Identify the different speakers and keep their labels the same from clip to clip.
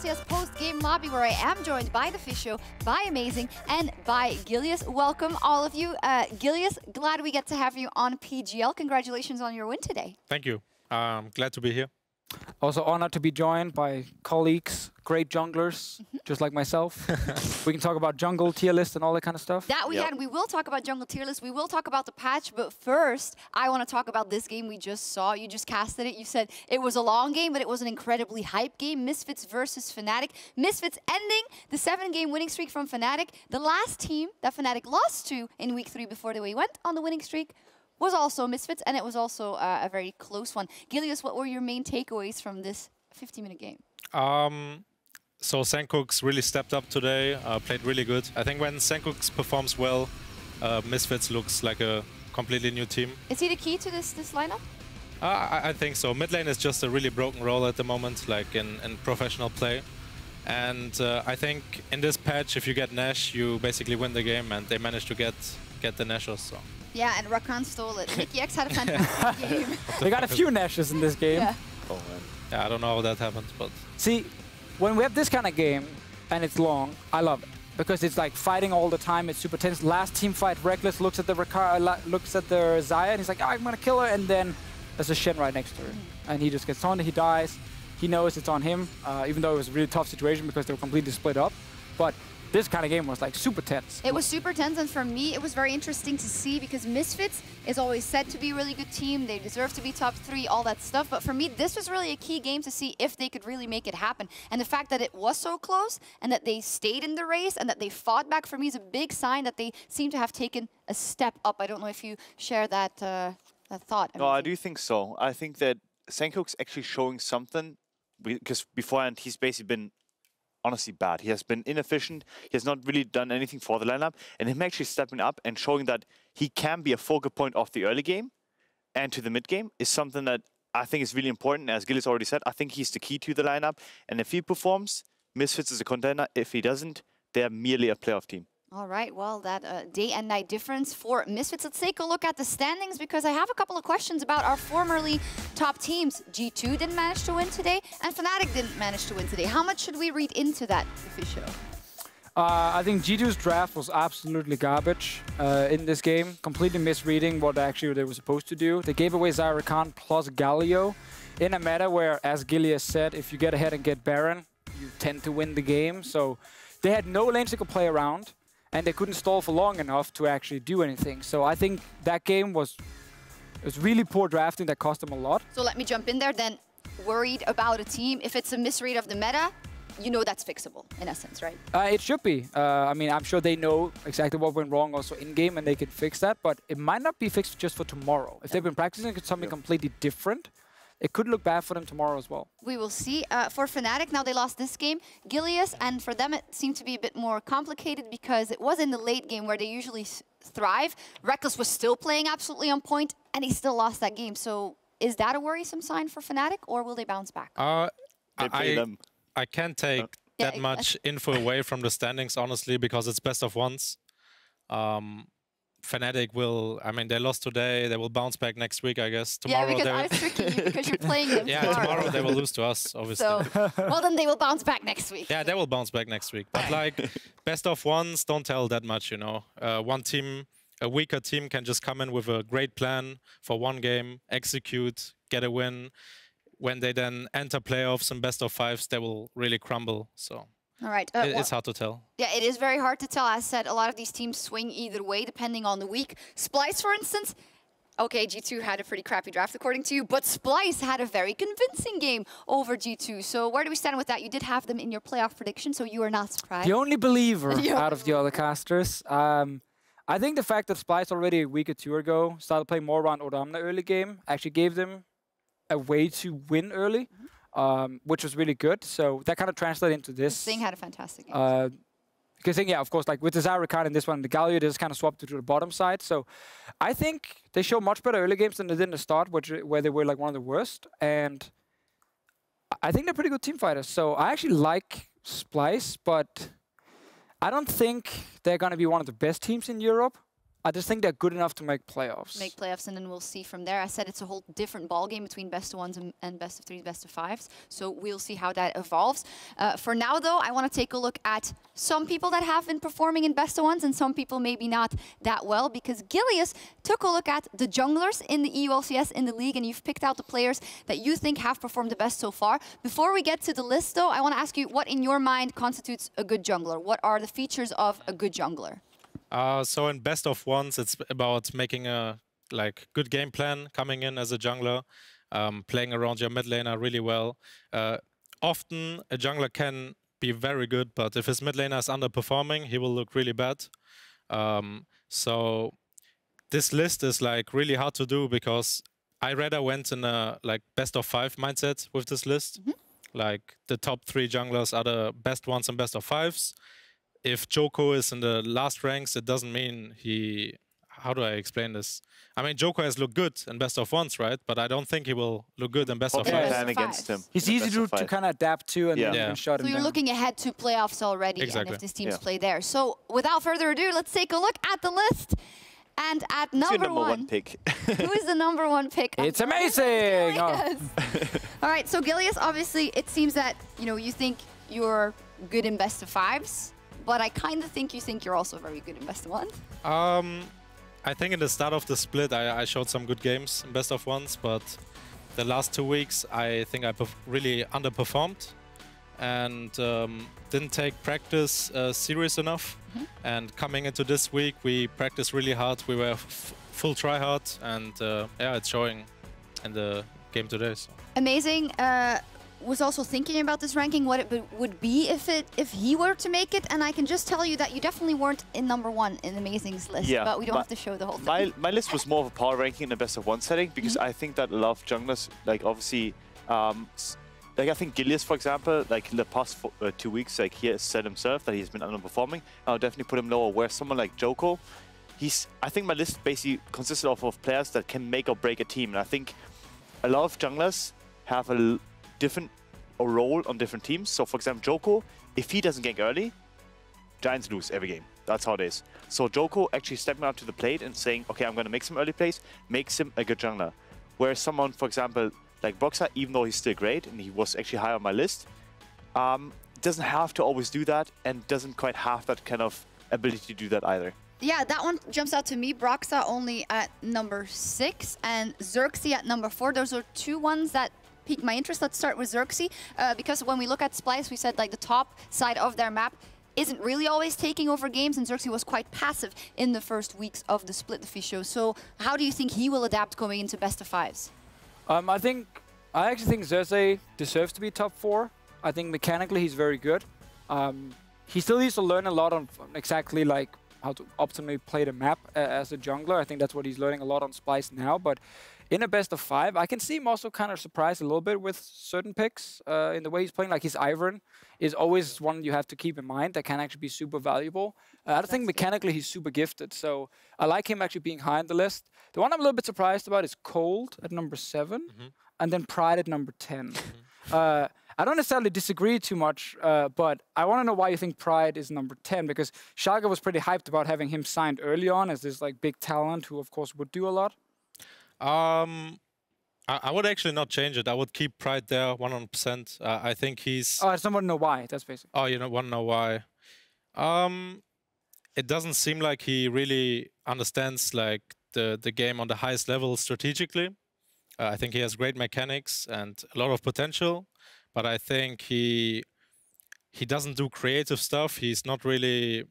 Speaker 1: LCS post-game lobby where I am joined by Deficio, by Amazing, and by Gilius. Welcome, all of you. Gilius, glad we get to have you on PGL. Congratulations on your win today.
Speaker 2: Thank you. Glad to be here.
Speaker 3: Also honored to be joined by colleagues, great junglers, just like myself. We can talk about jungle tier list and all that kind of stuff.
Speaker 1: That we had. We will talk about jungle tier list. We will talk about the patch. But first, I want to talk about this game we just saw. You just casted it. You said it was a long game, but it was an incredibly hype game. Misfits versus Fnatic. Misfits ending the 7-game winning streak from Fnatic. The last team that Fnatic lost to in week 3 before they went on the winning streak was also Misfits, and it was also a very close one. Gilius, what were your main takeaways from this 50-minute game?
Speaker 2: So Sjokz really stepped up today, played really good. I think when Sjokz performs well, Misfits looks like a completely new team.
Speaker 1: Is he the key to this lineup?
Speaker 2: I think so. Mid lane is just a really broken role at the moment, like in professional play. And I think in this patch, if you get Nash, you basically win the game, and they managed to get the Nashers. So.
Speaker 1: Yeah, and Rakan stole it. Mickey X had a fantastic game.
Speaker 3: They got a few Nashes in this game.
Speaker 1: Yeah.
Speaker 2: Oh man. Yeah, I don't know how that happened, but...
Speaker 3: See, when we have this kind of game, and it's long, I love it. Because it's like fighting all the time, it's super tense. Last team fight, Reckless looks at the Xayah, and he's like, oh, I'm gonna kill her, and then there's a Shen right next to her. And he just gets on, he dies. He knows it's on him, even though it was a really tough situation because they were completely split up. But this kind of game was like super tense.
Speaker 1: It was super tense, and for me, it was very interesting to see because Misfits is always said to be a really good team. They deserve to be top 3, all that stuff. But for me, this was really a key game to see if they could really make it happen. And the fact that it was so close and that they stayed in the race and that they fought back, for me, is a big sign that they seem to have taken a step up. I don't know if you share that, that thought.
Speaker 4: No, I do think so. I think that Sjokz actually showing something, because beforehand he's basically been honestly bad. He has been inefficient. He has not really done anything for the lineup. And him actually stepping up and showing that he can be a focal point of the early game and to the mid game is something that I think is really important. As Gillis already said, I think he's the key to the lineup. And if he performs, Misfits is a contender. If he doesn't, they're merely a playoff team.
Speaker 1: All right, well, that day and night difference for Misfits. Let's take a look at the standings because I have a couple of questions about our formerly top teams. G2 didn't manage to win today, and Fnatic didn't manage to win today. How much should we read into that, Deficio?
Speaker 3: I think G2's draft was absolutely garbage in this game. Completely misreading what actually they were supposed to do. They gave away Zyrakan plus Galio in a meta where, as Gilius said, if you get ahead and get Baron, you tend to win the game. So they had no lanes they could play around, and they couldn't stall for long enough to actually do anything. So I think that game was really poor drafting that cost them a lot.
Speaker 1: So let me jump in there then. Worried about a team, if it's a misread of the meta, you know that's fixable, in essence, right?
Speaker 3: It should be. I mean, I'm sure they know exactly what went wrong also in-game, and they can fix that, but it might not be fixed just for tomorrow. If they've been practicing something completely different, it could look bad for them tomorrow as well.
Speaker 1: We will see. For Fnatic, now they lost this game. Gilius, and for them it seemed to be a bit more complicated because it was in the late game where they usually thrive. Reckless was still playing absolutely on point, and he still lost that game. So is that a worrisome sign for Fnatic, or will they bounce back?
Speaker 2: I can't take that much info away from the standings, honestly, because it's best of ones. Fnatic will, I mean, they lost today, they will bounce back next week, I guess. Tomorrow,
Speaker 1: yeah, because I was tricking you because you're playing them
Speaker 2: tomorrow they will lose to us, obviously.
Speaker 1: So, well, then they will bounce back next week.
Speaker 2: Yeah, they will bounce back next week. But like, best of ones don't tell that much, you know. One team, a weaker team can just come in with a great plan for one game, execute, get a win. When they then enter playoffs and best of fives, they will really crumble, so.
Speaker 1: All right.
Speaker 2: It's hard to tell.
Speaker 1: Yeah, it is very hard to tell. As said, a lot of these teams swing either way, depending on the week. Splyce, for instance, okay, G2 had a pretty crappy draft, according to you, but Splyce had a very convincing game over G2. So where do we stand with that? You did have them in your playoff prediction, so you are not surprised.
Speaker 3: The only believer out of the other casters. I think the fact that Splyce already a week or two ago started playing more around Odamna early game actually gave them a way to win early. Which was really good. So that kind of translated into this.
Speaker 1: Sing had a fantastic game.
Speaker 3: Because yeah, of course, like with the Zyrakan in this one, the Galio, they just kind of swapped to the bottom side. So I think they show much better early games than they did in the start, where they were like one of the worst. And I think they're pretty good team fighters. So I actually like Splyce, but I don't think they're going to be one of the best teams in Europe. I just think they're good enough to make playoffs.
Speaker 1: Make playoffs, and then we'll see from there. I said it's a whole different ballgame between best of ones and best of threes, best of fives. So we'll see how that evolves. For now, though, I want to take a look at some people that have been performing in best of ones and some people maybe not that well, because Gilius took a look at the junglers in the EU LCS in the league, and you've picked out the players that you think have performed the best so far. Before we get to the list, though, I want to ask you what in your mind constitutes a good jungler? What are the features of a good jungler?
Speaker 2: So in best of ones, it's about making a good game plan, coming in as a jungler, playing around your mid laner really well. Often a jungler can be very good, but if his mid laner is underperforming, he will look really bad. So this list is really hard to do because I rather went in a best of 5 mindset with this list. The top 3 junglers are the best ones and best of 5s. If Joko is in the last ranks, it doesn't mean he... How do I explain this? I mean, Joko has looked good in best of ones, right? But I don't think he will look good in best of 5s.
Speaker 4: Plan against him.
Speaker 3: He's easy to kind of adapt to and then shut him down.
Speaker 1: So you're looking ahead to playoffs already, and if these teams play there. So without further ado, let's take a look at the list. And at number one
Speaker 4: pick.
Speaker 1: Who is the number 1 pick?
Speaker 3: It's amazing!
Speaker 1: All right, so Gilius, obviously, it seems that you think you're good in best of 5s. But I kind of think you're also very good in best of ones.
Speaker 2: I think in the start of the split, I showed some good games in best of ones, but the last 2 weeks, I think I really underperformed and didn't take practice serious enough. And coming into this week, we practiced really hard. We were full try hard, and yeah, it's showing in the game today. So.
Speaker 1: Amazing. Was also thinking about this ranking, what it would be if he were to make it, and I can just tell you that you definitely weren't in number 1 in Amazing's list, but we don't have to show the whole thing.
Speaker 4: My list was more of a power ranking in the best of 1 setting, because I think that a lot of junglers, obviously, I think Gilius, for example, in the past 2 weeks, he has said himself that he's been underperforming. I'll definitely put him lower, where someone like Joko, I think my list basically consists of players that can make or break a team, and I think a lot of junglers have a different role on different teams. So for example, Joko, if he doesn't gank early, Giants lose every game. That's how it is. So Joko actually stepping out to the plate and saying, okay, I'm going to make some early plays, makes him a good jungler. Whereas someone, for example, like Boxer, even though he's still great and he was actually high on my list, doesn't have to always do that and doesn't quite have that kind of ability to do that either.
Speaker 1: Yeah, that one jumps out to me. Broxa only at number 6 and Xerxes at number 4. Those are 2 ones that piqued my interest. Let's start with Xerxes, because when we look at Splice, we said the top side of their map isn't really always taking over games, and Xerxes was quite passive in the first weeks of the split Deficio. So how do you think he will adapt going into best of 5s?
Speaker 3: I actually think Xerxes deserves to be top 4. I think mechanically he's very good. He still needs to learn a lot on exactly how to optimally play the map as a jungler. I think that's what he's learning a lot on Splice now, but in a best of 5, I can see him also kind of surprised a little bit with certain picks in the way he's playing. Like his Ivern is always one you have to keep in mind that can actually be super valuable. I don't think mechanically he's super gifted, so I like him actually being high on the list. The one I'm a little bit surprised about is Cold at number 7, and then Pride at number 10. I don't necessarily disagree too much, but I want to know why you think Pride is number 10, because Sjokz was pretty hyped about having him signed early on as this big talent who of course would do a lot.
Speaker 2: I would actually not change it. I would keep Pride there 100%. I think he's...
Speaker 3: Oh, I just want to know why. That's basically...
Speaker 2: Oh, you want to know why? It doesn't seem like he really understands the game on the highest level strategically. I think he has great mechanics and a lot of potential, but I think he doesn't do creative stuff. He's not really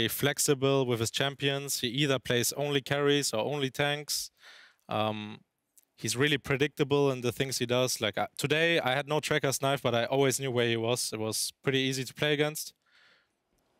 Speaker 2: flexible with his champions. He either plays only carries or only tanks. He's really predictable in the things he does. Today, I had no tracker knife, but I always knew where he was. It was pretty easy to play against.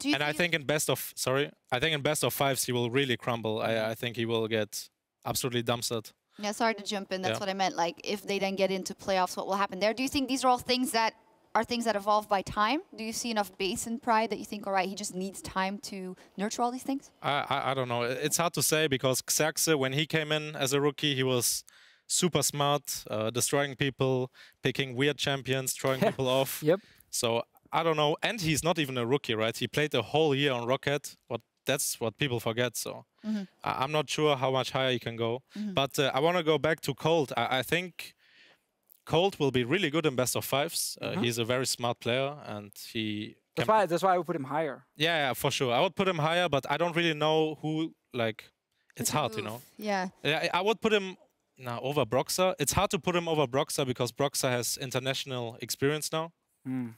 Speaker 2: And I think in best of 5s, he will really crumble. I think he will get absolutely dumpstered.
Speaker 1: Yeah, sorry to jump in. That's what I meant. If they then get into playoffs, what will happen there? Do you think these are all things that evolve by time? Do you see enough base in Pride that you think, all right, he just needs time to nurture all these things?
Speaker 2: I don't know. It's hard to say, because Sjokz, when he came in as a rookie, he was super smart, destroying people, picking weird champions, throwing people off.
Speaker 3: Yep.
Speaker 2: So I don't know. And he's not even a rookie, right? He played a whole year on Rocket, that's what people forget. So I'm not sure how much higher he can go. But I want to go back to Cold. I think Cold will be really good in best of fives. He's a very smart player, and he.
Speaker 3: That's why I would put him higher.
Speaker 2: Yeah, for sure. I would put him higher, but I don't really know who. Like, it's hard, you know.
Speaker 1: Yeah.
Speaker 2: I would put him over Broxer. It's hard to put him over Broxer because Broxer has international experience now.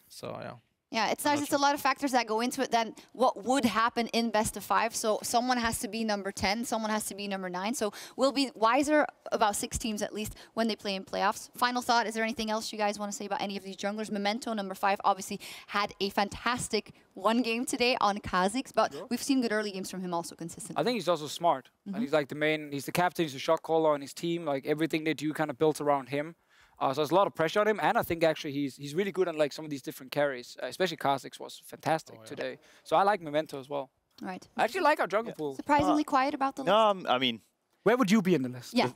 Speaker 2: So yeah.
Speaker 1: Yeah, it's nice. It's a lot of factors that go into it than what would happen in best of 5. So someone has to be number 10, someone has to be number 9. So we'll be wiser about 6 teams at least when they play in playoffs. Final thought, is there anything else you guys want to say about any of these junglers? Memento, number 5, obviously had a fantastic one game today on Kha'Zix, but we've seen good early games from him also consistently.
Speaker 3: I think he's also smart. And he's like he's the captain, he's the shot caller on his team. Like everything they do kind of built around him. So there's a lot of pressure on him, and I think actually he's really good on like some of these different carries. Especially Kha'Zix was fantastic today. So I like Memento as well.
Speaker 1: Right.
Speaker 3: I actually like our jungle pool.
Speaker 1: Surprisingly quiet about the list.
Speaker 4: No, I mean,
Speaker 3: Where would you be in the list?
Speaker 1: Yeah.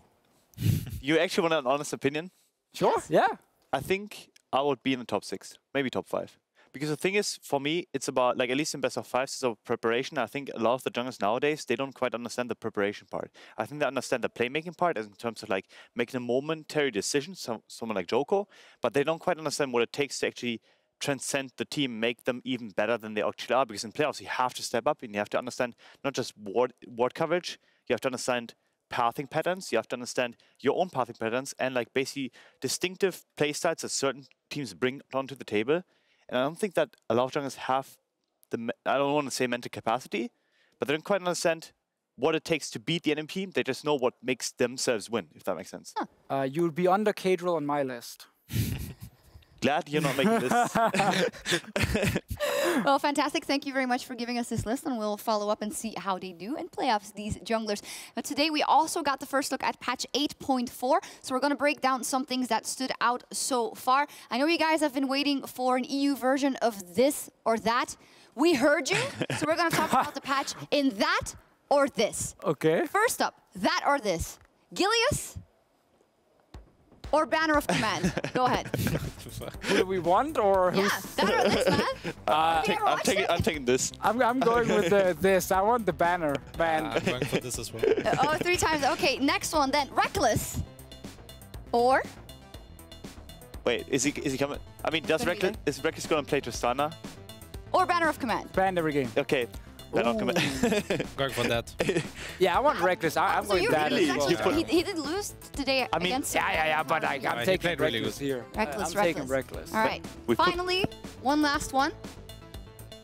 Speaker 4: you actually want an honest opinion?
Speaker 3: Sure. Yeah.
Speaker 4: I think I would be in the top 6, maybe top 5. Because the thing is, for me, it's about, like, at least in best of 5s, it's about preparation. I think a lot of the junglers nowadays, they don't quite understand the preparation part. I think they understand the playmaking part in terms of, like, making a momentary decision, someone like Joko, but they don't quite understand what it takes to actually transcend the team, make them even better than they actually are. Because in playoffs, you have to step up and you have to understand not just ward coverage, you have to understand pathing patterns, you have to understand your own pathing patterns and, like, basically distinctive play styles that certain teams bring onto the table. And I don't think that a lot of junglers have I don't want to say mental capacity, but they don't quite understand what it takes to beat the enemy team. They just know what makes themselves win, if that makes sense.
Speaker 3: You would be under Cadril on my list.
Speaker 4: Glad you're not making this.
Speaker 1: Well, fantastic. Thank you very much for giving us this list, and we'll follow up and see how they do in playoffs, these junglers. But today we also got the first look at patch 8.4, so we're going to break down some things that stood out so far. I know you guys have been waiting for an EU version of this or that. We heard you, so we're going to talk about the patch in that or this.
Speaker 3: Okay.
Speaker 1: First up, that or this. Gilius or Banner of Command? Go ahead.
Speaker 3: Who do we want, or
Speaker 1: Yeah, that or this, man.
Speaker 4: I'm taking this.
Speaker 3: I'm going with this. I want the banner, man.
Speaker 2: I'm going for this as well.
Speaker 1: Oh, 3 times. Okay, next one then. Reckless. Or?
Speaker 4: Wait, is he coming? I mean, is Reckless going to play Tristana?
Speaker 1: Or Banner of Command.
Speaker 3: Ban every game.
Speaker 4: Okay. Then I'll commit.
Speaker 2: Going for that.
Speaker 3: Yeah, I want Reckless. I'm going that as well.
Speaker 1: He did lose today against...
Speaker 3: Yeah, but I'm taking
Speaker 2: really
Speaker 3: Reckless here.
Speaker 1: Reckless,
Speaker 3: I'm taking Reckless.
Speaker 1: All right. Finally, one last one.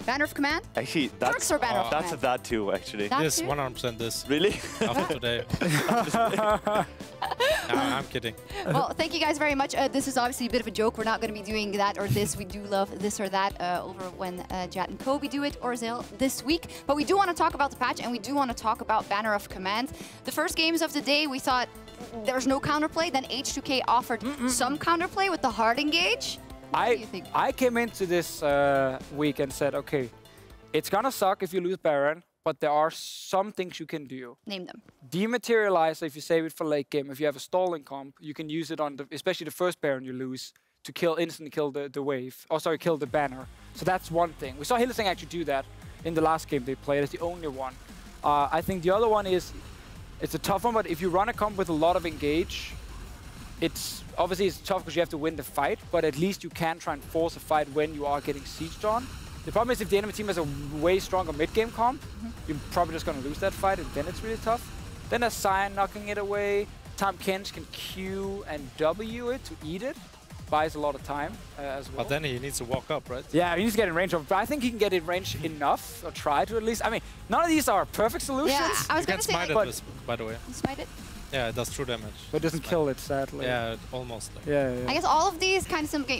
Speaker 1: Banner of Command?
Speaker 4: Actually, that's
Speaker 1: or Banner of
Speaker 4: that's
Speaker 1: Command?
Speaker 4: that too, actually.
Speaker 1: That
Speaker 2: This,
Speaker 1: too?
Speaker 2: 100% this.
Speaker 4: Really?
Speaker 2: After today. I'm kidding.
Speaker 1: Well, thank you guys very much. This is obviously a bit of a joke. We're not going to be doing that or this. We do love this or that over when Jat and Kobe do it, or Zale this week. But we do want to talk about the patch, and we do want to talk about Banner of Command. The first games of the day, we thought there's no counterplay. Then H2K offered some counterplay with the hard engage. What do you think?
Speaker 3: I came into this week and said, okay, it's going to suck if you lose Baron, but there are some things you can do.
Speaker 1: Name them.
Speaker 3: Dematerialize, if you save it for late game, if you have a stalling comp, you can use it on, especially the first Baron you lose, to instantly kill the wave. Oh, sorry, kill the banner. So that's one thing. We saw Hylissang actually do that in the last game they played. It's the only one. I think the other one is, it's a tough one, but if you run a comp with a lot of engage, it's tough because you have to win the fight, but at least you can try and force a fight when you are getting sieged on. The problem is if the enemy team has a way stronger mid-game comp, you're probably just going to lose that fight, and then it's really tough. Then there's Cyan knocking it away. Tom Kench can Q and W it to eat it. Buys a lot of time as well.
Speaker 2: But then he needs to walk up, right?
Speaker 3: Yeah, he needs to get in range of, but I think he can get in range enough, or try to at least. I mean, none of these are perfect solutions.
Speaker 1: Yeah, I was
Speaker 2: You
Speaker 1: going
Speaker 2: can
Speaker 1: to say,
Speaker 2: smite
Speaker 1: like,
Speaker 2: it, by the way.
Speaker 1: smite it.
Speaker 2: Yeah, it does true damage.
Speaker 3: But it doesn't kill it, sadly.
Speaker 2: Yeah, almost. Like.
Speaker 3: Yeah.
Speaker 1: I guess all of these kind of simple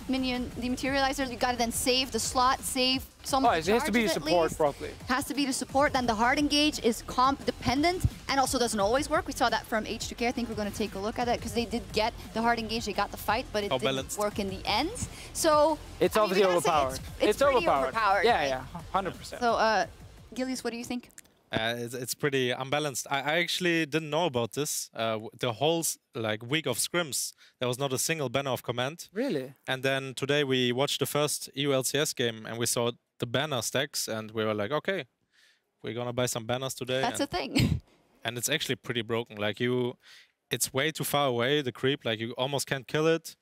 Speaker 1: minion dematerializer, you gotta then save the slot, save some of the
Speaker 3: it has to be
Speaker 1: charges
Speaker 3: support
Speaker 1: at least.
Speaker 3: properly.
Speaker 1: Has to be the support. Then the hard engage is comp dependent and also doesn't always work. We saw that from H2K. I think we're going to take a look at it because they did get the hard engage, they got the fight, but it didn't work in the end. So
Speaker 3: it's obviously overpowered.
Speaker 1: It's pretty overpowered.
Speaker 3: Yeah, 100%.
Speaker 1: So Gilius, what do you think?
Speaker 2: It's pretty unbalanced. I actually didn't know about this. The whole week of scrims, there was not a single banner of command.
Speaker 3: Really?
Speaker 2: And then today we watched the first EU LCS game and we saw the banner stacks and we were like, okay, we're gonna buy some banners today.
Speaker 1: That's a thing.
Speaker 2: And it's actually pretty broken. Like it's way too far away, the creep. Like you almost can't kill it.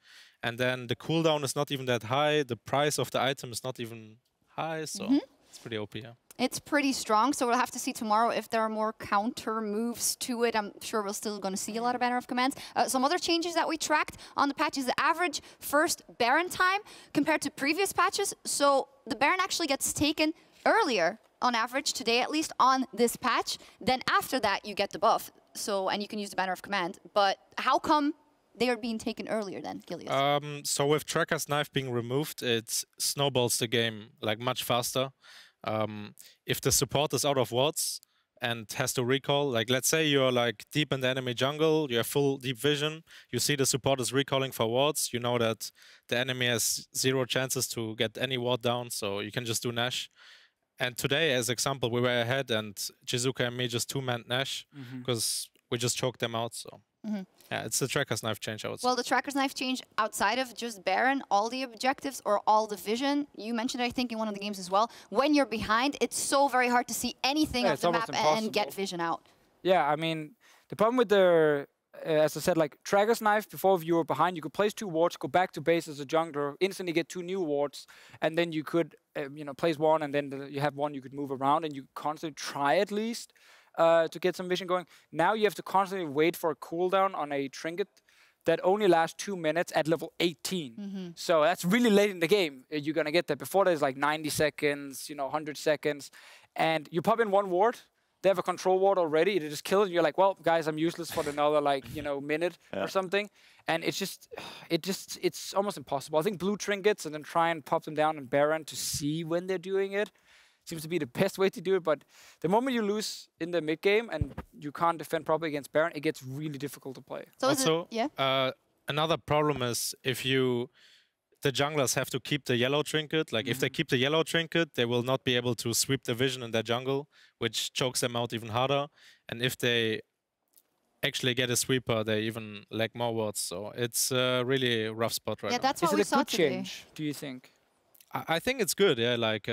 Speaker 2: And then the cooldown is not even that high. The price of the item is not even high. So it's pretty OP, yeah.
Speaker 1: It's pretty strong, so we'll have to see tomorrow if there are more counter moves to it. I'm sure we're still going to see a lot of Banner of Commands. Some other changes that we tracked on the patch is the average first Baron time compared to previous patches. So the Baron actually gets taken earlier, on average, today at least, on this patch. Then after that, you get the buff. So, and you can use the Banner of Command. But how come they are being taken earlier then, Gilius?
Speaker 2: So with Tracker's Knife being removed, it snowballs the game like much faster. If the support is out of wards and has to recall, like let's say you're like deep in the enemy jungle, you have full deep vision, you see the support is recalling for wards, you know that the enemy has 0 chances to get any ward down, so you can just do Nash. And today, as example, we were ahead and Jizuka and me just 2-manned Nash because we just choked them out, so. Yeah, it's the Tracker's Knife change, I would say.
Speaker 1: Well, the Tracker's Knife change outside of just Baron, all the objectives or all the vision, you mentioned it, I think, in one of the games as well. When you're behind, it's so very hard to see anything of the map and get vision out.
Speaker 3: Yeah, I mean, the problem with the, as I said, like Tracker's Knife, before if you were behind, you could place 2 wards, go back to base as a jungler, instantly get 2 new wards, and then you could, you know, place 1, and then you have 1 you could move around, and you constantly try at least to get some vision going. Now you have to constantly wait for a cooldown on a trinket that only lasts 2 minutes at level 18. So that's really late in the game. You're gonna get that. Before there's like 90 seconds, you know, 100 seconds, and you pop in 1 ward. They have a control ward already. They just kill it. You're like, well, guys, I'm useless for another like minute or something. And it's almost impossible. I think blue trinkets and then try and pop them down in Baron to see when they're doing it. Seems to be the best way to do it, but the moment you lose in the mid game and you can't defend properly against Baron, it gets really difficult to play.
Speaker 1: So
Speaker 2: also, another problem is if the junglers have to keep the yellow trinket. Like if they keep the yellow trinket, they will not be able to sweep the vision in their jungle, which chokes them out even harder. And if they actually get a sweeper, they even lack more wards. So it's a really rough spot right now.
Speaker 1: Yeah, that's what we saw today.
Speaker 3: Is it a good change, do you think?
Speaker 2: I think it's good, yeah. Like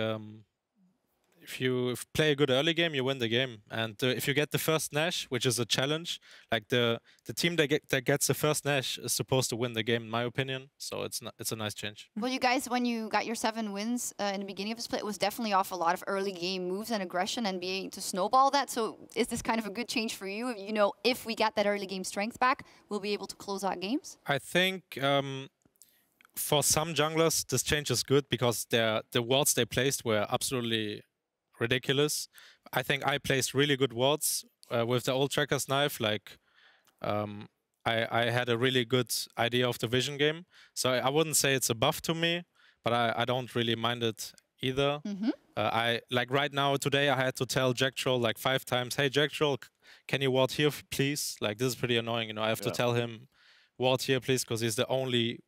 Speaker 2: if you play a good early game, you win the game. And if you get the first Nash, which is a challenge, like the team that gets the first Nash is supposed to win the game, in my opinion. So it's a nice change.
Speaker 1: Well, you guys, when you got your 7 wins in the beginning of the split, it was definitely off a lot of early game moves and aggression and being to snowball that. So is this kind of a good change for you? You know, if we get that early game strength back, we'll be able to close out games?
Speaker 2: I think for some junglers, this change is good because the wards they placed were absolutely ridiculous. I think I placed really good wards with the old Tracker's Knife. Like I had a really good idea of the vision game. So I wouldn't say it's a buff to me, but I don't really mind it either. I like right now today I had to tell Jack Troll like 5 times, hey Jack Troll, can you ward here please? Like this is pretty annoying, you know. I have to tell him ward here please because he's the only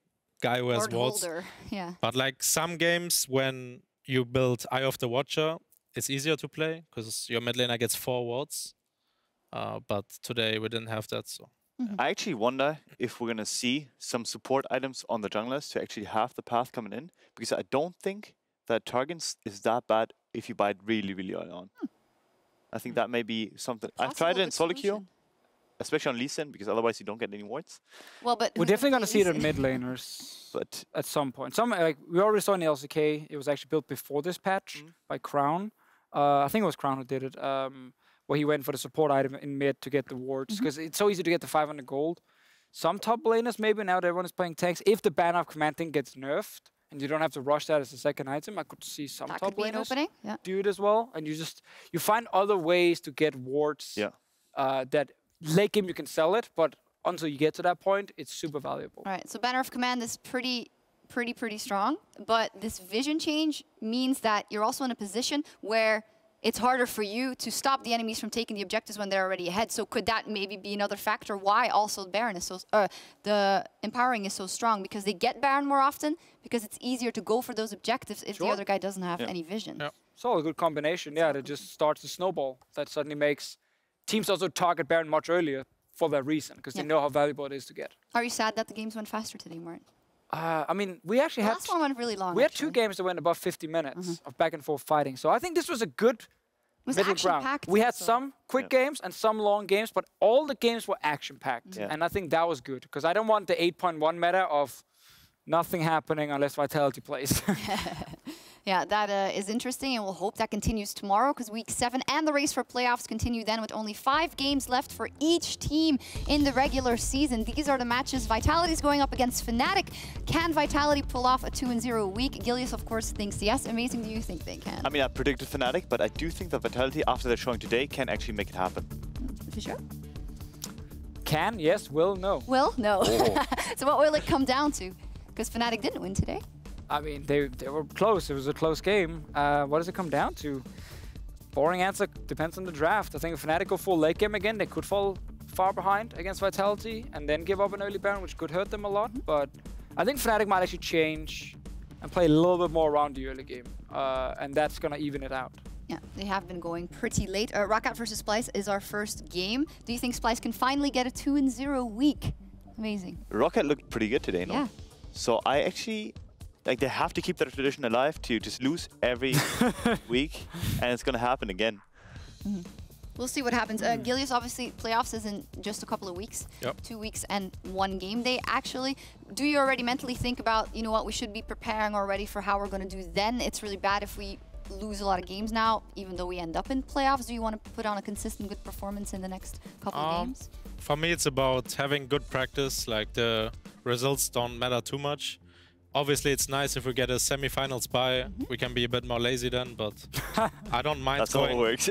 Speaker 2: guy who has wards.
Speaker 1: Yeah.
Speaker 2: But like some games when you build Eye of the Watcher, it's easier to play because your mid laner gets 4 wards. But today we didn't have that, so.
Speaker 4: I actually wonder if we're going to see some support items on the junglers to actually have the path coming in, because I don't think that Targens is that bad if you buy it really, really early on. I think that may be something. I've tried it in solo queue, especially on Lee Sin, because otherwise you don't get any wards.
Speaker 1: Well, but
Speaker 3: we're definitely going to see it in mid laners,
Speaker 4: but
Speaker 3: at some point. Like we already saw in the LCK, it was actually built before this patch by Crown. I think it was Crown who did it. Where he went for the support item in mid to get the wards, because it's so easy to get the 500 gold. Some top laners maybe now that everyone is playing tanks. If the Banner of Command thing gets nerfed and you don't have to rush that as a second item, I could see some top laners do it as well. And you find other ways to get wards. That late game you can sell it, but until you get to that point, it's super valuable.
Speaker 1: All right, so Banner of Command is pretty strong, but this vision change means that you're also in a position where it's harder for you to stop the enemies from taking the objectives when they're already ahead. So could that maybe be another factor why also Baron is so, the empowering is so strong? Because they get Baron more often, because it's easier to go for those objectives if the other guy doesn't have any vision.
Speaker 3: It's all a good combination, that just starts to snowball. That suddenly makes teams also target Baron much earlier for that reason, because they know how valuable it is to get.
Speaker 1: Are you sad that the games went faster today, Martin?
Speaker 3: I mean, we actually had...
Speaker 1: last one went really long.
Speaker 3: We had 2 games that went above 50 minutes of back and forth fighting. So I think this was a good
Speaker 1: was
Speaker 3: middle ground.
Speaker 1: action-packed
Speaker 3: We had
Speaker 1: also.
Speaker 3: some quick games and some long games, but all the games were action-packed.
Speaker 4: Yeah.
Speaker 3: And I think that was good, because I don't want the 8.1 meta of nothing happening unless Vitality plays.
Speaker 1: Yeah, that is interesting, and we'll hope that continues tomorrow, because Week 7 and the race for playoffs continue then with only 5 games left for each team in the regular season. These are the matches. Vitality's going up against Fnatic. Can Vitality pull off a 2-0 week? Gilius, of course, thinks yes. Amazing, do you think they can?
Speaker 4: I mean, I predicted Fnatic, but I do think that Vitality, after they're showing today, can actually make it happen.
Speaker 1: For sure.
Speaker 3: Can, yes, will, no.
Speaker 1: Will? No.
Speaker 4: Oh.
Speaker 1: So what will it come down to? Because Fnatic didn't win today.
Speaker 3: I mean, they were close. It was a close game. What does it come down to? Boring answer. Depends on the draft. I think if Fnatic go full late game again, they could fall far behind against Vitality and then give up an early Baron, which could hurt them a lot. But I think Fnatic might actually change and play a little bit more around the early game. And that's going to even it out.
Speaker 1: Yeah, they have been going pretty late. Rockout versus Splyce is our first game. Do you think Splyce can finally get a 2-0 week? Amazing.
Speaker 4: Rocket looked pretty good today, no?
Speaker 1: Yeah.
Speaker 4: So I actually... Like, they have to keep that tradition alive to just lose every week, and it's going to happen again.
Speaker 1: We'll see what happens. Gilius, obviously, playoffs is in just a couple of weeks.
Speaker 2: Yep.
Speaker 1: 2 weeks and 1 game day. Actually, do you already mentally think about, you know what, we should be preparing already for how we're going to do then? It's really bad if we lose a lot of games now, even though we end up in playoffs. Do you want to put on a consistent good performance in the next couple of games?
Speaker 2: For me, it's about having good practice. Like, the results don't matter too much. Obviously, it's nice if we get a semi-finals bye. We can be a bit more lazy then, but I don't mind
Speaker 4: That's
Speaker 2: going.
Speaker 4: how it works.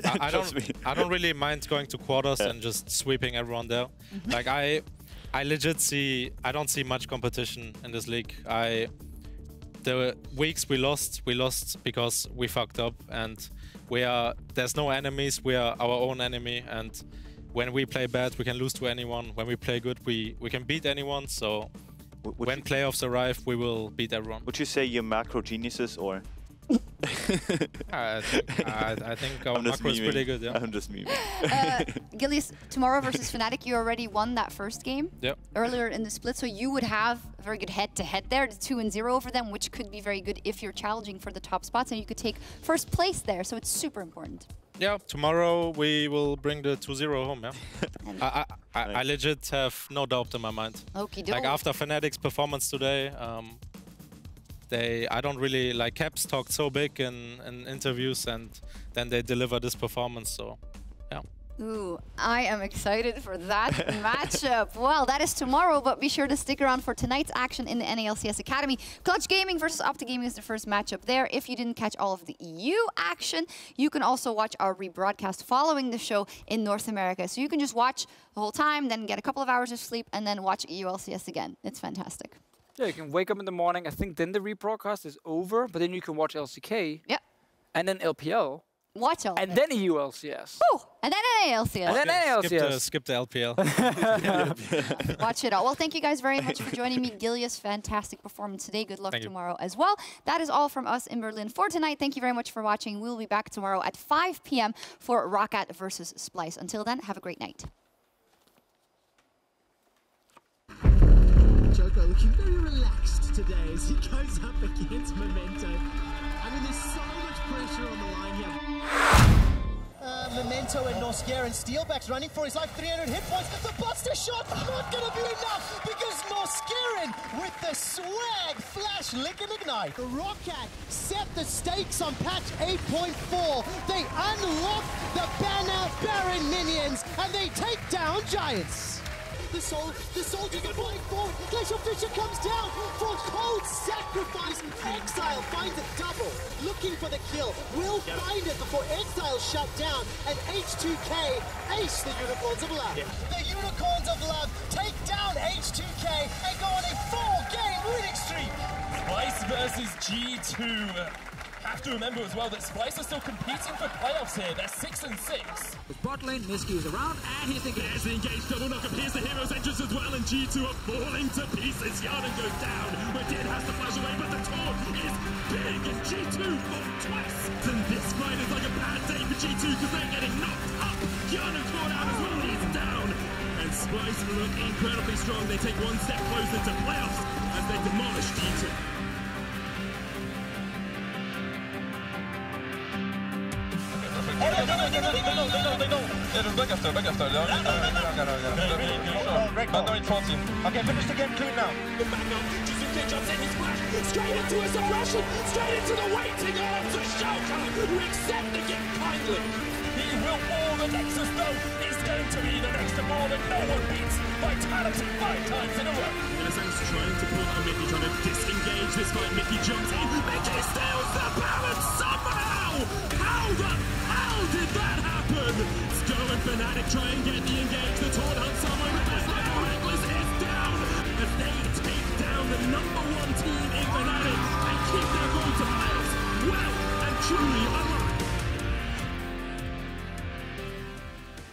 Speaker 2: I don't really mind going to quarters and just sweeping everyone there. Like, I legit see. I don't see much competition in this league. The weeks we lost because we fucked up, and there's no enemies. We are our own enemy, and when we play bad, we can lose to anyone. When we play good, we can beat anyone. So. When playoffs arrive, we will beat everyone.
Speaker 4: Would you say you're macro geniuses, or?
Speaker 2: I think our macro is pretty good, yeah.
Speaker 4: I'm just memeing.
Speaker 1: Gilius, tomorrow versus Fnatic, you already won that first game earlier in the split, so you would have a very good head-to-head there, the 2-0 over them, which could be very good if you're challenging for the top spots, and you could take first place there, so it's super important.
Speaker 2: Yeah, tomorrow we will bring the 2-0 home, yeah. I legit have no doubt in my mind.
Speaker 1: Okie-doke.
Speaker 2: Like, after Fnatic's performance today, I don't really, like, Caps talked so big in interviews, and then they deliver this performance, so yeah.
Speaker 1: Ooh, I am excited for that matchup. Well, that is tomorrow, but be sure to stick around for tonight's action in the NALCS Academy. Clutch Gaming versus Opti Gaming is the first matchup there. If you didn't catch all of the EU action, you can also watch our rebroadcast following the show in North America. So you can just watch the whole time, then get a couple of hours of sleep, and then watch EU LCS again. It's fantastic.
Speaker 3: Yeah, you can wake up in the morning. I think then the rebroadcast is over, but then you can watch LCK.
Speaker 1: Yep.
Speaker 3: And then LPL.
Speaker 1: Watch all.
Speaker 3: And then EU LCS.
Speaker 1: Oh, and then NALCS.
Speaker 3: And then NALCS.
Speaker 2: Skip the LPL.
Speaker 1: Watch it all. Well, thank you guys very much for joining me. Gilius, fantastic performance today. Good luck tomorrow as well. That is all from us in Berlin for tonight. Thank you very much for watching. We'll be back tomorrow at 5 p.m. for Rockout versus Splyce. Until then, have a great night.
Speaker 5: Joko looking very relaxed today as he goes up against Memento. I mean, there's so much pressure on the line here. Memento and Noscarin, Steelback's running for his life, 300 hit points. The buster shot not going to be enough because Noscarin with the swag, flash, lick and ignite. The Rockat set the stakes on patch 8.4. They unlock the Banner Baron minions and they take down Giants. The soldiers are flying forward. Glacial Fisher comes down for cold sacrifice. Exile finds a double, looking for the kill. Will find it before Exile shut down. And H2K ace the Unicorns of Love. The Unicorns of Love take down H2K and go on a 4-game winning streak.
Speaker 6: Splyce versus G2. Have to remember as well that Splyce are still competing for playoffs here. They're 6-6.
Speaker 5: With bot lane, Nisky is around, and here's the engage.
Speaker 6: There's the engage double knock. Appears the hero's entrance as well, and G2 are falling to pieces. Yarden goes down. Madid has to flash away, but the taunt is big. G2 fought twice. And this fight is like a bad day for G2 because they're getting knocked up. Yarden caught out as well. He's down. And Splyce look incredibly strong. They take one step closer to playoffs as they demolish G2.
Speaker 7: Back after. But no, it's 14. Okay, finish the game clean now.
Speaker 6: Back up, Jizuke jumps in, he splash, straight into a suppression, straight into the waiting arms of Sjokz, who accept the gift kindly. He will wall the Nexus though, is going to be the next to ball that no one beats. Vitality 5 times in a row. In a sense, trying to pull out Mickey, trying to disengage this fight. Mickey jumps in, Mickey steals